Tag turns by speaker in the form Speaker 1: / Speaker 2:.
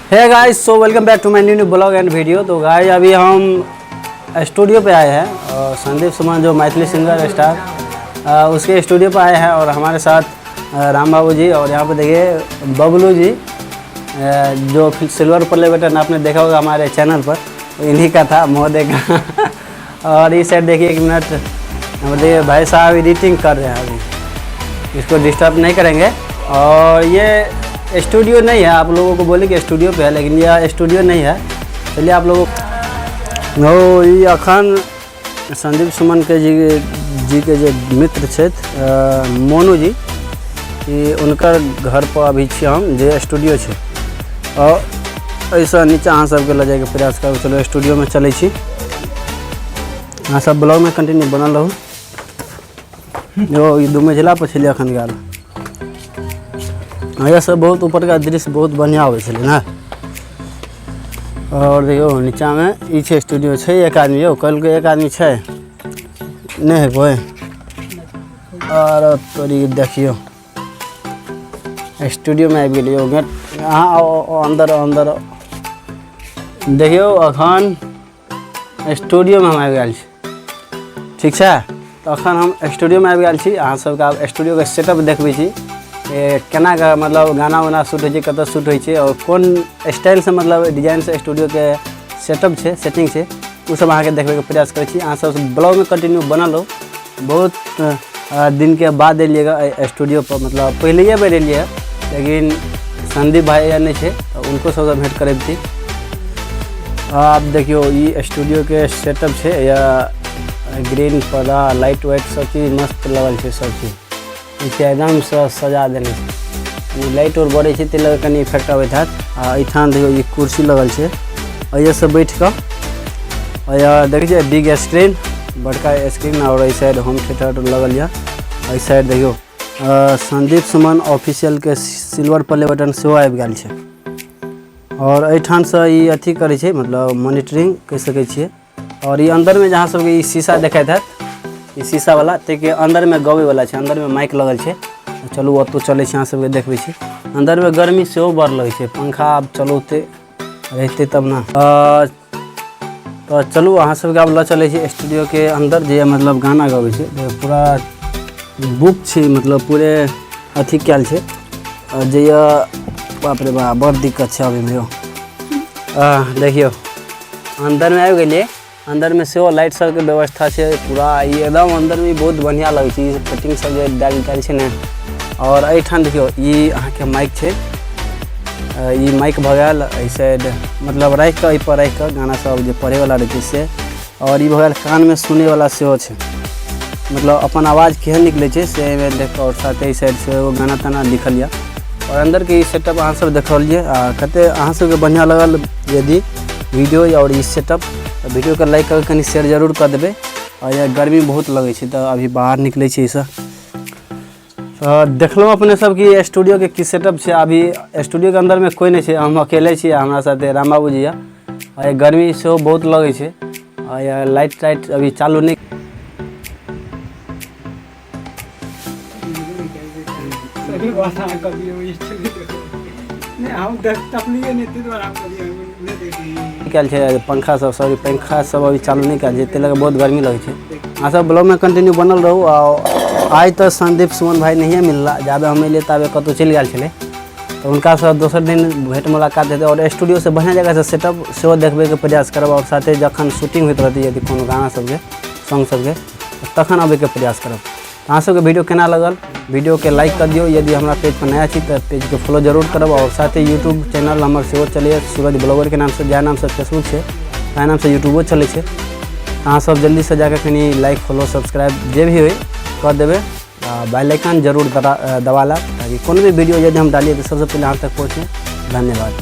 Speaker 1: है guys, so welcome back to my new blog and video. तो guys अभी हम स्टूडियो पे आए हैं और संदीप सुमन जो मैथिली सिंगर स्टार उसके स्टूडियो पे आए हैं और हमारे साथ राम बाबू जी और यहाँ पे देखिए बबलू जी जो सिल्वर प्ले बटन आपने देखा होगा हमारे चैनल पर, इन्हीं का था मोहदे का और इस साइड देखिए 1 मिनट देखिए भाई साहब एडिटिंग कर रहे हैं, अभी इसको डिस्टर्ब नहीं करेंगे। और ये स्टूडियो नहीं है, आप लोगों को बोले कि स्टूडियो पे है, लेकिन यह स्टूडियो नहीं है। चलिए आप लोगों को ये अखन संदीप सुमन के जी के जो मित्र छथि मोनू जी, कि उनकर घर पर अभी छी हम जे स्टूडियो है और ऐसा नीचा अहाँ सबके ले जाए के प्रयास करब। चलो स्टूडियो में चले छी, अहाँ सब ब्लॉग में कंटिन्यू बनल रहू। जो ये 2 मंजिला पर छलिए अखन गेल, यह सब बहुत ऊपर का दृश्य बहुत बढ़िया हो छे ना। और देखियो नीचा में ई छे स्टूडियो छे, एक आदमी हो कल के एक आदमी छे नहीं है कोई। और तोरी देखियो स्टूडियो में आबि गेलियो, गेट यहाँ अंदर अंदर देखियो अखन स्टूडियो में हम आबि गेल छी, ठीक है। तो अखन हम स्टूडियो में आबि गेल छी, अहाँ सबके आब स्टूडियो के सेटअप देखबै छी केना का मतलब गाना वाना शूट हो, कत शूट हो और कौन स्टाइल से मतलब डिजाइन से स्टूडियो के सेटअप है, सेटिंग है, वो सब अहाँ के देखने के प्रयास करै छी। अहाँ सब ब्लॉग में कंटिन्यू बनल हो। बहुत दिन के बाद एलिएगा स्टूडियो पर, मतलब पहले बेर एलिए, लेकिन संदीप भाई नहीं थे तो उनको सब भेंट करे थी। आप देखियो ये स्टूडियो के सेटअप है, या ग्रीन पर्दा लाइट वाइट सब चीज़ मस्त लगल है, सब चीज़ एकदम से सजा देने से लाइट और बढ़े ते लगे कनी इफेक्ट आबे था। एठान देखियो ये कुर्सी लगल है और ये सब बैठ कर और देखिए बिग स्क्रीन, बड़का स्क्रीन और इस साइड होम थिएटर लगल है। इस साइड देखियो संदीप सुमन ऑफिशियल के सिल्वर प्ले बटन से आबि गेल छै और एठान से ये अथी करे छै, मतलब मॉनिटरिंग कह सके छिए। और ये अंदर में जहाँ सबके शीशा देखाइत है, ये शीशा वाला ते अंदर में गवे वाला है, अंदर में माइक लगल है। चलू ओतो चले अहाँ सबके देखबै छी। अंदर में गर्मी से बढ़ लगे है, पंखा अब चलौते रहते तब ना। तो चलू अहाँ सबके अब ल चले छी स्टूडियो के अंदर, जे मतलब गाना गवे है पूरा बुक छी, मतलब पूरे अथी कैल है। जे बाप रे बाप बड़ दिक्कत है अभी में। देखियो अंदर में आबि गेलिए, अंदर में से लाइट सब के व्यवस्था है पूरा, ये एकदम अंदर में बहुत बढ़िया लगे छै, फिटिंग सब जे डाल छै ने। और एठान देखियो ये अहाँ के माइक है, ये माइक भगल ऐसे मतलब रख के पर रख के गाना सब जो पढ़े वाला रहे से। और ये भगल कान में सुने वाला सेहो है, मतलब अपन आवाज़ केहन निकले छै से देख। और साथ ही साइड से एगो गाना ताना लिखल है। और अंदर के सेटअप अहाँ सब देखलिए, कते अहाँ सबके बढ़िया लगल यदि वीडियो और इस सेटअप, तो वीडियो का लाइक करके कनी शेयर जरूर कर देवे। और यह गर्मी बहुत लगे छै तो अभी बाहर निकले छै ईसा। देखलो अपने सब की स्टूडियो के किस सेटअप है। अभी स्टूडियो के अंदर में कोई नहीं है, हम अकेले छी, हमारा साथ राम बाबू जी है। और गर्मी से बहुत लगे है और यह लाइट टाइट अभी चालू नहीं। पंखा सब सॉरी पंखा सब अभी चालू नहीं कर लगे, बहुत गर्मी लगे है। अहाँ सब ब्लॉग में कंटिन्यू बनल रहू। आज तो संदीप सुमन भाई नहीं मिलला, जब हम अलिए तब कतौ चल गए छे, तो उनका सब दोसर दिन भेंट मुलाकात हेतै। और स्टूडियो से बढ़िया जगह से सेटअप से देखबे के प्रयास करब। और साथ जखन शूटिंग होत रहती यदि कोनो गाना सबके सॉन्ग सबके तखन आबे के प्रयास करब। अहाँ सबके वीडियो केना लगल, वीडियो के लाइक कर दियो। यदि हमारा पेज पर नया छी तो पेज के फॉलो जरूर करब। और साथ ही यूट्यूब चैनल हमर सेहो चले, सूरज ब्लॉगर के नाम से, जहाँ नाम से फेसबुक है वहाँ नाम से यूट्यूबो चले। अहाँ सब जल्दी से जाकर कहीं लाइक फॉलो सब्सक्राइब जे भी हो कर देवे। बेल आइकन जरूर दबाला, ताकि कोनो भी वीडियो यदि हम डालिए तो सबसे पहले आप तक पहुँचे। धन्यवाद।